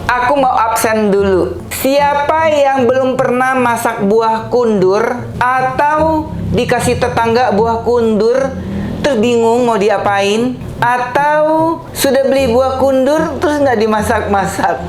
Aku mau absen dulu. Siapa yang belum pernah masak buah kundur atau dikasih tetangga buah kundur terus bingung mau diapain, atau sudah beli buah kundur terus nggak dimasak-masak?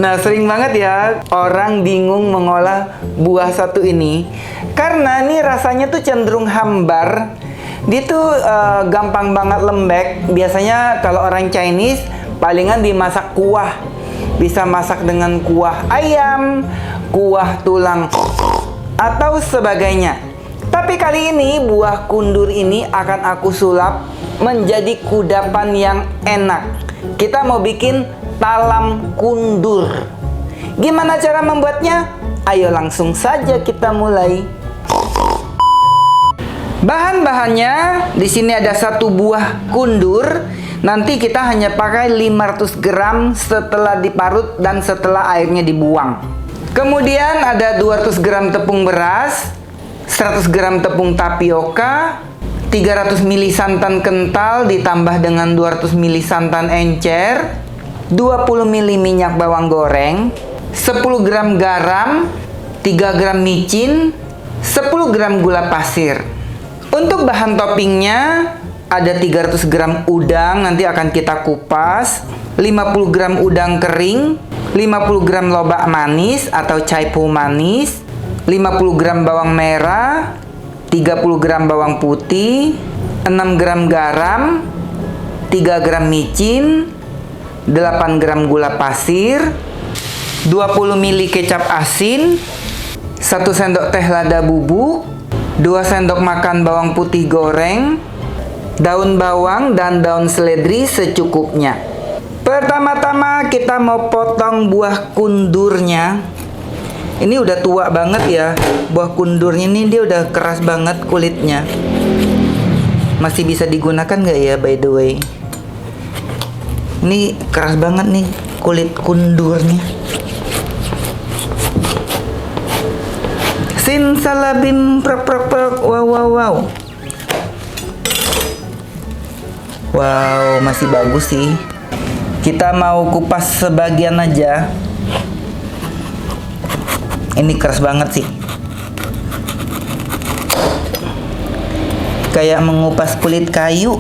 Nah, sering banget ya orang bingung mengolah buah satu ini karena ini rasanya tuh cenderung hambar. Dia tuh gampang banget lembek. Biasanya kalau orang Chinese palingan dimasak kuah. Bisa masak dengan kuah ayam, kuah tulang, atau sebagainya. Tapi kali ini buah kundur ini akan aku sulap menjadi kudapan yang enak. Kita mau bikin talam kundur. Gimana cara membuatnya? Ayo langsung saja kita mulai. Bahan-bahannya di sini ada 1 buah kundur. Nanti kita hanya pakai 500 gram setelah diparut dan setelah airnya dibuang. Kemudian ada 200 gram tepung beras, 100 gram tepung tapioka, 300 ml santan kental ditambah dengan 200 ml santan encer, 20 ml minyak bawang goreng, 10 gram garam, 3 gram micin, 10 gram gula pasir. Untuk bahan toppingnya ada 300 gram udang, nanti akan kita kupas, 50 gram udang kering, 50 gram lobak manis atau caipu manis, 50 gram bawang merah, 30 gram bawang putih, 6 gram garam, 3 gram micin, 8 gram gula pasir, 20 ml kecap asin, 1 sendok teh lada bubuk, 2 sendok makan bawang putih goreng, daun bawang dan daun seledri secukupnya. Pertama-tama kita mau potong buah kundurnya. Ini udah tua banget ya. Buah kundurnya ini dia udah keras banget kulitnya. Masih bisa digunakan nggak ya by the way? Ini keras banget nih kulit kundurnya. Sin salabim prok prok prok. Wow wow wow. Wow, masih bagus sih. Kita mau kupas sebagian aja. Ini keras banget sih. Kayak mengupas kulit kayu.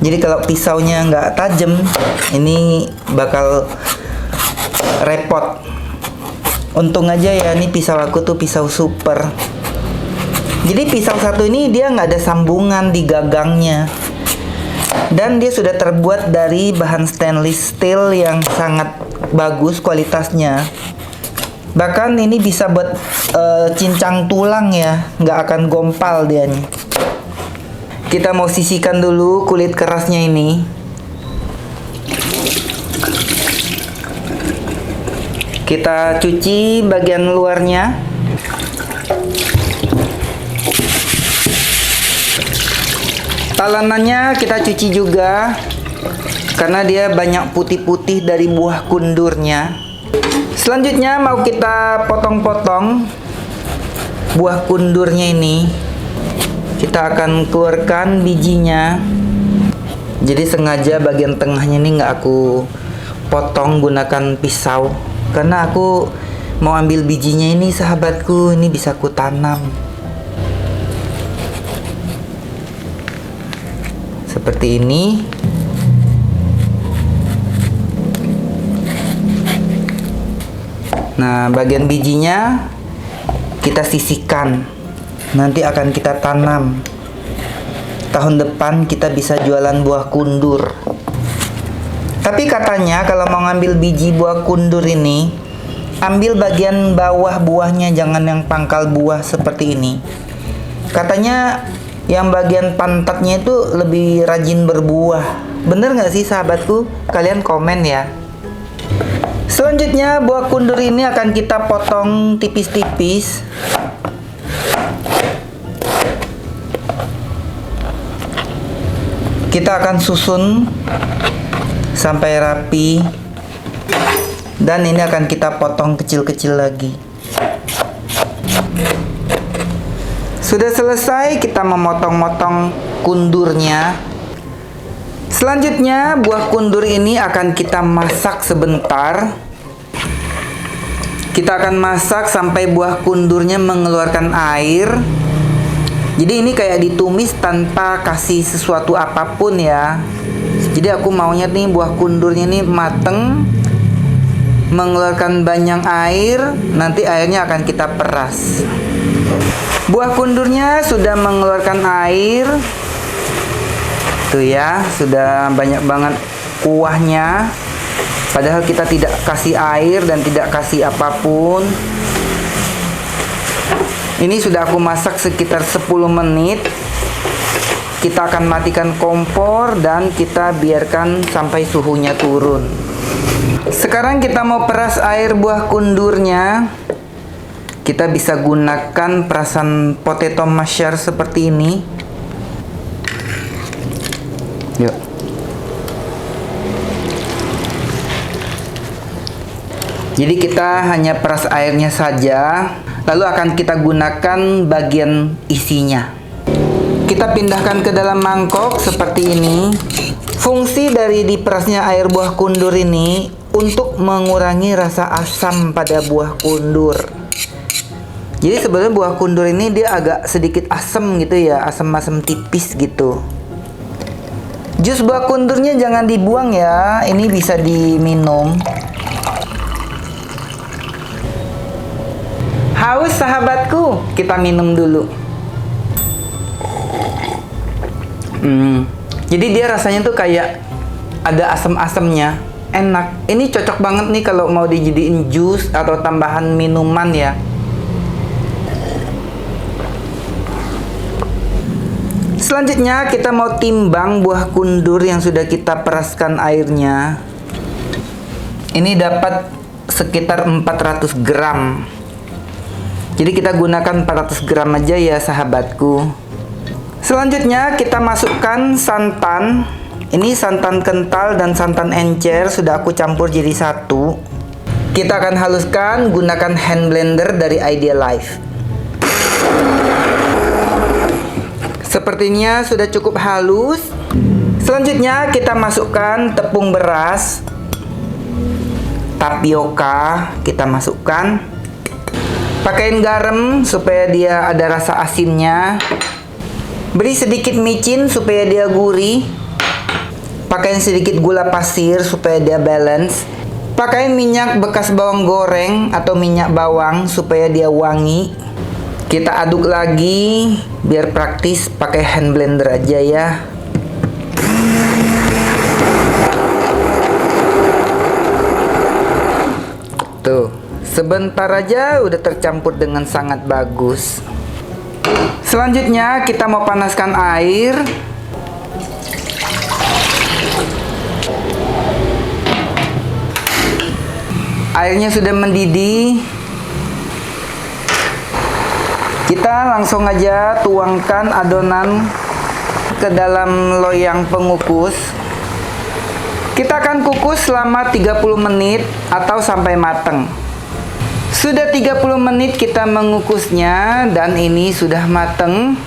Jadi kalau pisaunya nggak tajam, ini bakal repot. Untung aja ya, ini pisau aku tuh pisau super. Jadi pisau satu ini dia nggak ada sambungan di gagangnya. Dan dia sudah terbuat dari bahan stainless steel yang sangat bagus kualitasnya. Bahkan ini bisa buat cincang tulang ya, nggak akan gompal dia nih. Kita mau sisihkan dulu kulit kerasnya ini. Kita cuci bagian luarnya. Talanannya kita cuci juga karena dia banyak putih-putih dari buah kundurnya. Selanjutnya mau kita potong-potong buah kundurnya ini. Kita akan keluarkan bijinya. Jadi sengaja bagian tengahnya ini nggak aku potong gunakan pisau karena aku mau ambil bijinya ini sahabatku, ini bisa aku tanam. Seperti ini. Nah, bagian bijinya kita sisihkan. Nanti akan kita tanam. Tahun depan kita bisa jualan buah kundur. Tapi katanya kalau mau ngambil biji buah kundur ini, ambil bagian bawah buahnya, jangan yang pangkal buah seperti ini. Katanya yang bagian pantatnya itu lebih rajin berbuah. Bener nggak sih sahabatku? Kalian komen ya. Selanjutnya buah kundur ini akan kita potong tipis-tipis. Kita akan susun sampai rapi. Dan ini akan kita potong kecil-kecil lagi. Sudah selesai kita memotong-motong kundurnya. Selanjutnya, buah kundur ini akan kita masak sebentar. Kita akan masak sampai buah kundurnya mengeluarkan air. Jadi ini kayak ditumis tanpa kasih sesuatu apapun ya. Jadi aku maunya nih buah kundurnya nih mateng, mengeluarkan banyak air. Nanti airnya akan kita peras. Buah kundurnya sudah mengeluarkan air. Tuh ya, sudah banyak banget kuahnya. Padahal kita tidak kasih air dan tidak kasih apapun. Ini sudah aku masak sekitar 10 menit. Kita akan matikan kompor dan kita biarkan sampai suhunya turun. Sekarang kita mau peras air buah kundurnya. Kita bisa gunakan perasan potato masher seperti ini. Yuk. Jadi kita hanya peras airnya saja, lalu akan kita gunakan bagian isinya. Kita pindahkan ke dalam mangkok seperti ini. Fungsi dari diperasnya air buah kundur ini untuk mengurangi rasa asam pada buah kundur. Jadi sebenarnya buah kundur ini dia agak sedikit asam gitu ya, asam-asam tipis gitu. Jus buah kundurnya jangan dibuang ya, ini bisa diminum. Haus sahabatku, kita minum dulu. Jadi dia rasanya tuh kayak ada asam-asamnya, enak. Ini cocok banget nih kalau mau dijadiin jus atau tambahan minuman ya. Selanjutnya kita mau timbang buah kundur yang sudah kita peraskan airnya. Ini dapat sekitar 400 gram. Jadi kita gunakan 400 gram aja ya sahabatku. Selanjutnya kita masukkan santan. Ini santan kental dan santan encer sudah aku campur jadi satu. Kita akan haluskan gunakan hand blender dari Idealife. Sepertinya sudah cukup halus. Selanjutnya kita masukkan tepung beras, tapioka kita masukkan. Pakaiin garam supaya dia ada rasa asinnya. Beri sedikit micin supaya dia gurih. Pakaiin sedikit gula pasir supaya dia balance. Pakaiin minyak bekas bawang goreng atau minyak bawang supaya dia wangi. Kita aduk lagi biar praktis, pakai hand blender aja ya. Tuh, sebentar aja udah tercampur dengan sangat bagus. Selanjutnya kita mau panaskan air. Airnya sudah mendidih. Kita langsung aja tuangkan adonan ke dalam loyang pengukus. Kita akan kukus selama 30 menit atau sampai matang. Sudah 30 menit kita mengukusnya dan ini sudah matang.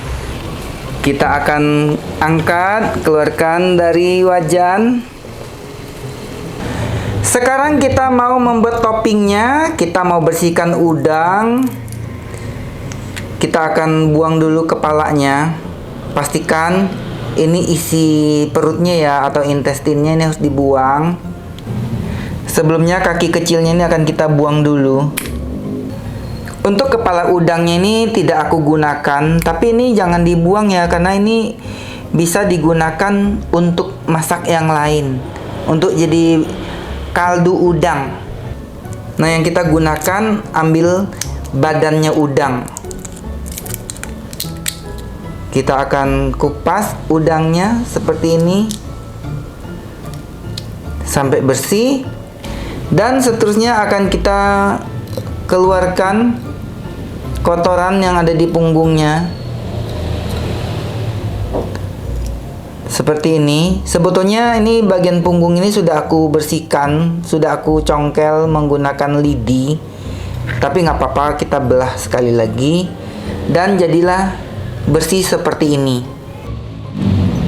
Kita akan angkat, keluarkan dari wajan. Sekarang kita mau membuat toppingnya. Kita mau bersihkan udang. Kita akan buang dulu kepalanya. Pastikan ini isi perutnya ya, atau intestinnya ini harus dibuang. Sebelumnya kaki kecilnya ini akan kita buang dulu. Untuk kepala udangnya ini tidak aku gunakan, tapi ini jangan dibuang ya, karena ini bisa digunakan untuk masak yang lain, untuk jadi kaldu udang. Nah, yang kita gunakan ambil badannya udang. Kita akan kupas udangnya seperti ini sampai bersih, dan seterusnya akan kita keluarkan kotoran yang ada di punggungnya seperti ini. Sebetulnya ini bagian punggung ini sudah aku bersihkan, sudah aku congkel menggunakan lidi, tapi nggak apa-apa, kita belah sekali lagi dan jadilah bersih seperti ini.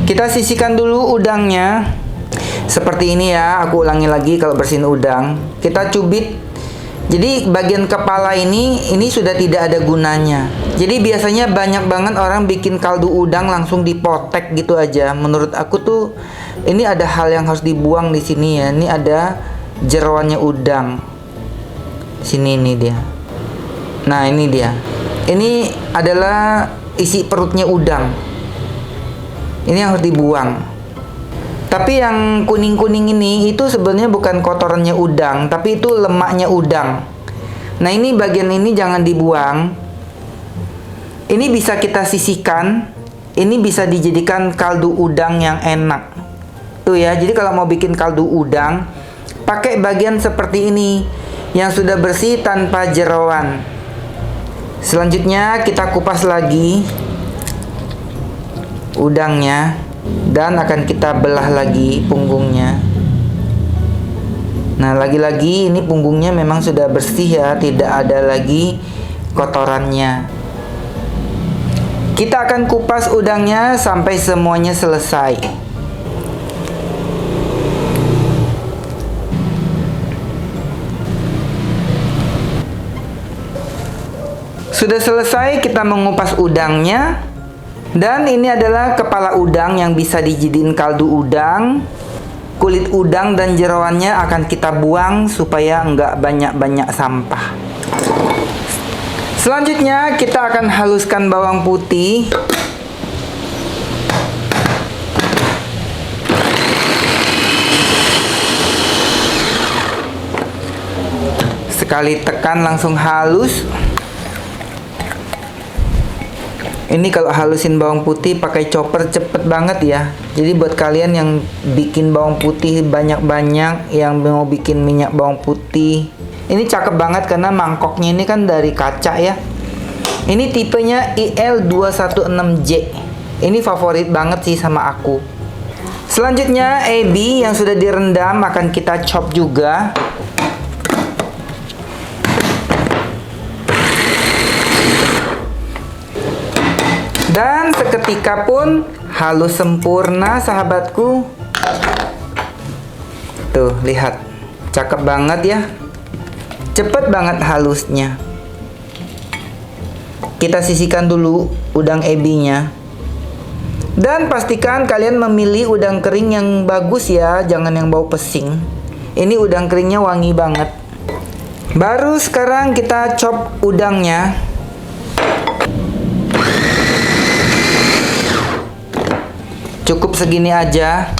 Kita sisihkan dulu udangnya. Seperti ini ya, aku ulangi lagi kalau bersihin udang. Kita cubit. Jadi bagian kepala ini sudah tidak ada gunanya. Jadi biasanya banyak banget orang bikin kaldu udang langsung dipotek gitu aja. Menurut aku tuh ini ada hal yang harus dibuang di sini ya. Ini ada jeroannya udang. Sini ini dia. Nah, ini dia. Ini adalah isi perutnya udang. Ini yang harus dibuang. Tapi yang kuning-kuning ini itu sebenarnya bukan kotorannya udang, tapi itu lemaknya udang. Nah, ini bagian ini jangan dibuang. Ini bisa kita sisihkan. Ini bisa dijadikan kaldu udang yang enak. Tuh ya, jadi kalau mau bikin kaldu udang, pakai bagian seperti ini yang sudah bersih tanpa jeroan. Selanjutnya kita kupas lagi udangnya dan akan kita belah lagi punggungnya. Nah, lagi-lagi ini punggungnya memang sudah bersih ya, tidak ada lagi kotorannya. Kita akan kupas udangnya sampai semuanya selesai. Sudah selesai kita mengupas udangnya. Dan ini adalah kepala udang yang bisa dijadiin kaldu udang. Kulit udang dan jeroannya akan kita buang supaya nggak banyak-banyak sampah. Selanjutnya kita akan haluskan bawang putih. Sekali tekan langsung halus. Ini kalau halusin bawang putih pakai chopper cepet banget ya. Jadi buat kalian yang bikin bawang putih banyak-banyak, yang mau bikin minyak bawang putih, ini cakep banget karena mangkoknya ini kan dari kaca ya. Ini tipenya IL216J. Ini favorit banget sih sama aku. Selanjutnya ebi yang sudah direndam akan kita chop juga. Dan seketika pun halus sempurna sahabatku. Tuh, lihat. Cakep banget ya. Cepet banget halusnya. Kita sisihkan dulu udang ebinya. Dan pastikan kalian memilih udang kering yang bagus ya, jangan yang bau pesing. Ini udang keringnya wangi banget. Baru sekarang kita chop udangnya. Cukup segini aja.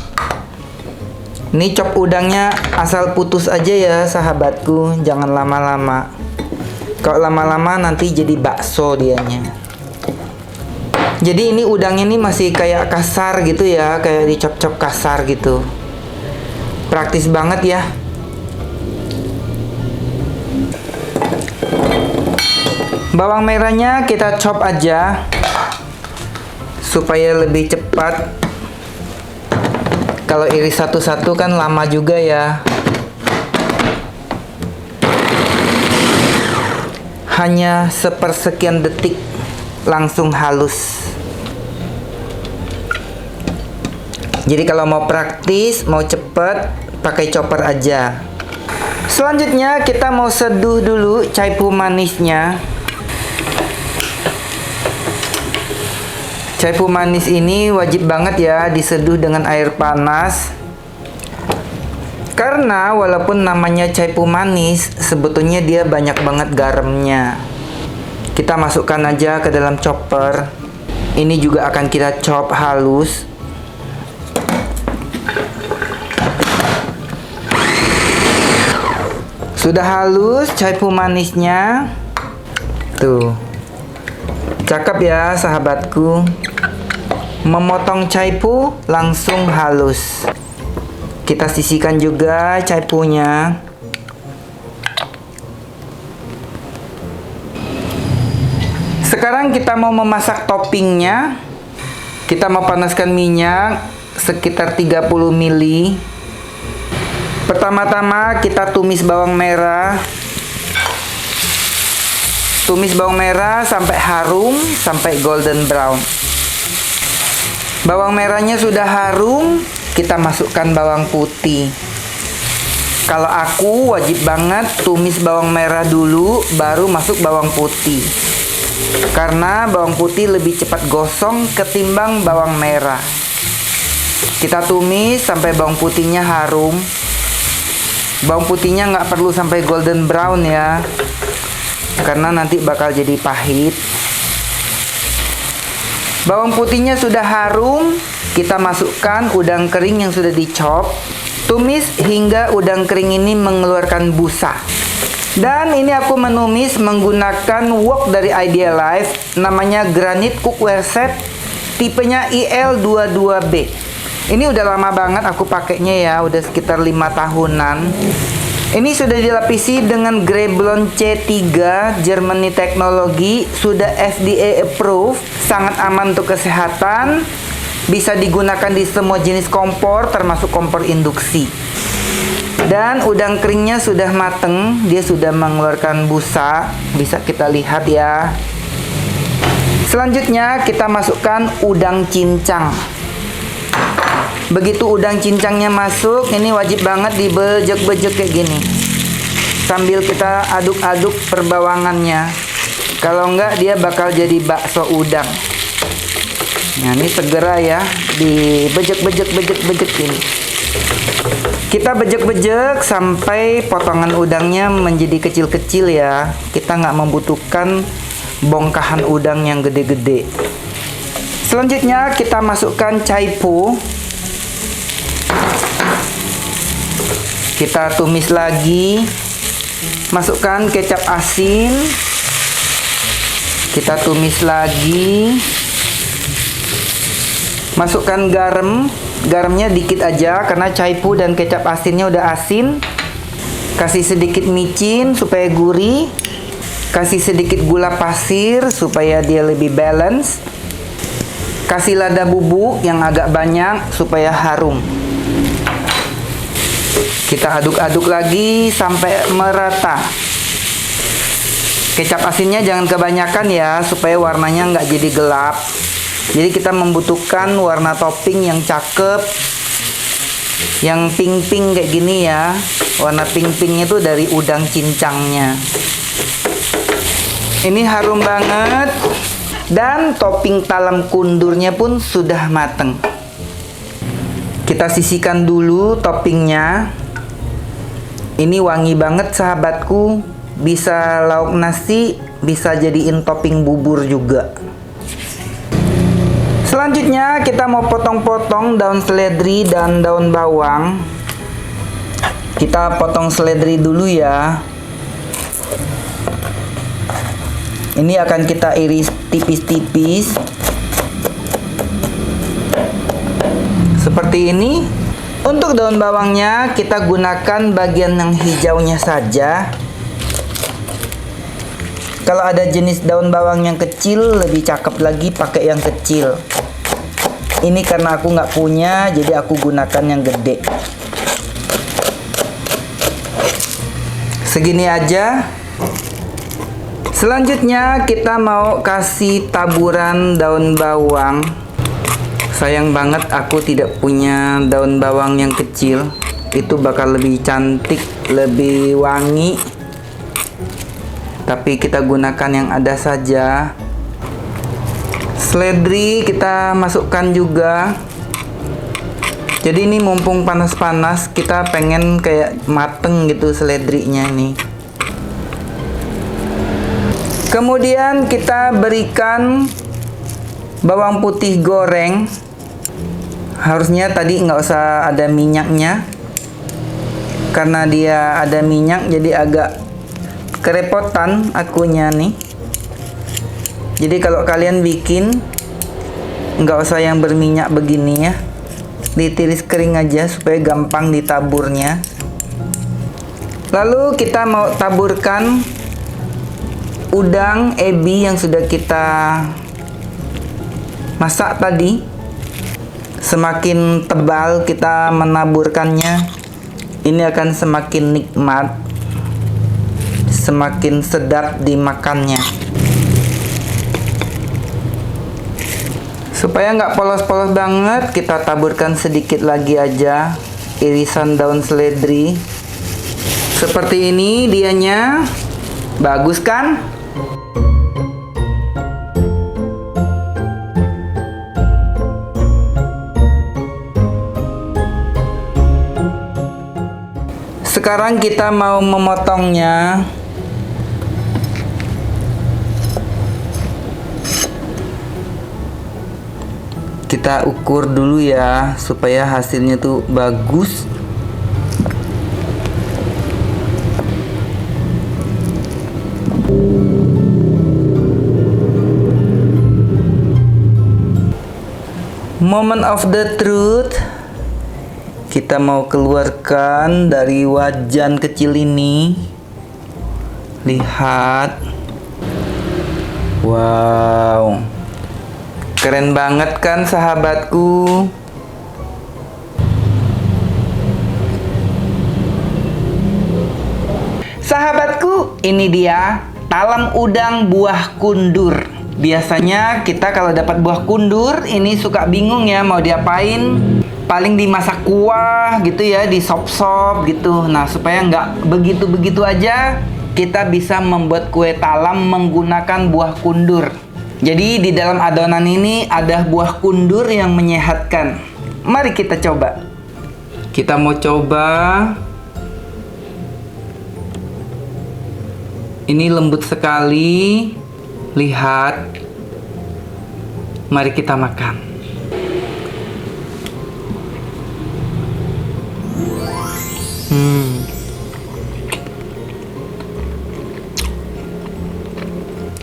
Ini chop udangnya asal putus aja ya sahabatku, jangan lama-lama. Kalau lama-lama nanti jadi bakso dianya. Jadi ini udangnya ini masih kayak kasar gitu ya, kayak dicop-cop kasar gitu. Praktis banget ya. Bawang merahnya kita chop aja supaya lebih cepat. Kalau iris satu-satu kan lama juga ya. Hanya sepersekian detik langsung halus. Jadi kalau mau praktis, mau cepet, pakai chopper aja. Selanjutnya kita mau seduh dulu caipu manisnya. Caipu manis ini wajib banget ya diseduh dengan air panas. Karena walaupun namanya caipu manis, sebetulnya dia banyak banget garamnya. Kita masukkan aja ke dalam chopper. Ini juga akan kita chop halus. Sudah halus caipu manisnya. Tuh. Cakep ya sahabatku. Memotong caipu langsung halus. Kita sisihkan juga caipunya. Sekarang kita mau memasak toppingnya. Kita mau panaskan minyak sekitar 30 ml. Pertama-tama kita tumis bawang merah. Tumis bawang merah sampai harum, sampai golden brown. Bawang merahnya sudah harum, kita masukkan bawang putih. Kalau aku wajib banget tumis bawang merah dulu, baru masuk bawang putih. Karena bawang putih lebih cepat gosong ketimbang bawang merah. Kita tumis sampai bawang putihnya harum. Bawang putihnya nggak perlu sampai golden brown ya, karena nanti bakal jadi pahit. Bawang putihnya sudah harum, kita masukkan udang kering yang sudah dicop. Tumis hingga udang kering ini mengeluarkan busa. Dan ini aku menumis menggunakan wok dari Idealife, namanya Granite Cookware Set, tipenya IL22B. Ini udah lama banget aku pakainya ya, udah sekitar 5 tahunan. Ini sudah dilapisi dengan Greblon C3 Germany teknologi, sudah FDA approved, sangat aman untuk kesehatan, bisa digunakan di semua jenis kompor termasuk kompor induksi. Dan udang keringnya sudah mateng, dia sudah mengeluarkan busa, bisa kita lihat ya. Selanjutnya kita masukkan udang cincang. Begitu udang cincangnya masuk, ini wajib banget dibejek-bejek kayak gini, sambil kita aduk-aduk perbawangannya. Kalau enggak dia bakal jadi bakso udang. Nah ini segera ya dibejek-bejek ini. Kita bejek-bejek sampai potongan udangnya menjadi kecil-kecil ya. Kita nggak membutuhkan bongkahan udang yang gede-gede. Selanjutnya kita masukkan caipo. Kita tumis lagi. Masukkan kecap asin. Kita tumis lagi. Masukkan garam. Garamnya dikit aja karena caipo dan kecap asinnya udah asin. Kasih sedikit micin supaya gurih. Kasih sedikit gula pasir supaya dia lebih balance. Kasih lada bubuk yang agak banyak supaya harum. Kita aduk-aduk lagi sampai merata. Kecap asinnya jangan kebanyakan ya, supaya warnanya nggak jadi gelap. Jadi kita membutuhkan warna topping yang cakep, yang pink-pink kayak gini ya. Warna pink-pinknya itu dari udang cincangnya. Ini harum banget. Dan topping talam kundurnya pun sudah mateng. Kita sisihkan dulu toppingnya. Ini wangi banget sahabatku. Bisa lauk nasi, bisa jadiin topping bubur juga. Selanjutnya kita mau potong-potong daun seledri dan daun bawang. Kita potong seledri dulu ya. Ini akan kita iris tipis-tipis seperti ini. Untuk daun bawangnya kita gunakan bagian yang hijaunya saja. Kalau ada jenis daun bawang yang kecil lebih cakep lagi pakai yang kecil. Ini karena aku nggak punya, jadi aku gunakan yang gede. Segini aja. Selanjutnya kita mau kasih taburan daun bawang. Sayang banget aku tidak punya daun bawang yang kecil. Itu bakal lebih cantik, lebih wangi. Tapi kita gunakan yang ada saja. Seledri kita masukkan juga. Jadi ini mumpung panas-panas, kita pengen kayak mateng gitu seledrinya ini. Kemudian kita berikan bawang putih goreng. Harusnya tadi nggak usah ada minyaknya. Karena dia ada minyak jadi agak kerepotan akunya nih. Jadi kalau kalian bikin nggak usah yang berminyak begini ya. Ditiris kering aja supaya gampang ditaburnya. Lalu kita mau taburkan udang ebi yang sudah kita masak tadi. Semakin tebal kita menaburkannya, ini akan semakin nikmat, semakin sedap dimakannya. Supaya nggak polos-polos banget, kita taburkan sedikit lagi aja irisan daun seledri. Seperti ini dianya. Bagus kan? Sekarang kita mau memotongnya. Kita ukur dulu ya supaya hasilnya tuh bagus. Moment of the truth. Kita mau keluarkan dari wajan kecil ini. Lihat. Wow. Keren banget kan sahabatku? Sahabatku, ini dia talam udang buah kundur. Biasanya kita kalau dapat buah kundur ini suka bingung ya mau diapain. Paling dimasak kuah gitu ya, di sop-sop gitu. Nah, supaya nggak begitu-begitu aja, kita bisa membuat kue talam menggunakan buah kundur. Jadi di dalam adonan ini ada buah kundur yang menyehatkan. Mari kita coba. Kita mau coba. Ini lembut sekali. Lihat. Mari kita makan.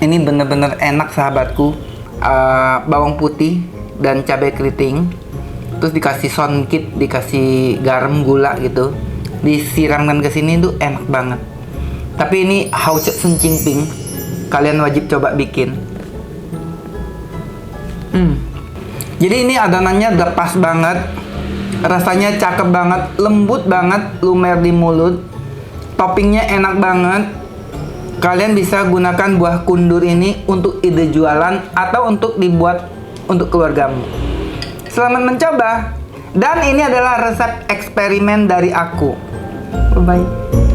Ini bener-bener enak sahabatku. Bawang putih dan cabai keriting, terus dikasih songkit, dikasih garam, gula gitu, disiramkan ke sini tuh enak banget. Tapi ini haucet sencingping, kalian wajib coba bikin. Jadi ini adonannya udah pas banget, rasanya cakep banget, lembut banget, lumer di mulut, toppingnya enak banget. Kalian bisa gunakan buah kundur ini untuk ide jualan atau untuk dibuat untuk keluargamu. Selamat mencoba. Dan ini adalah resep eksperimen dari aku. Bye-bye.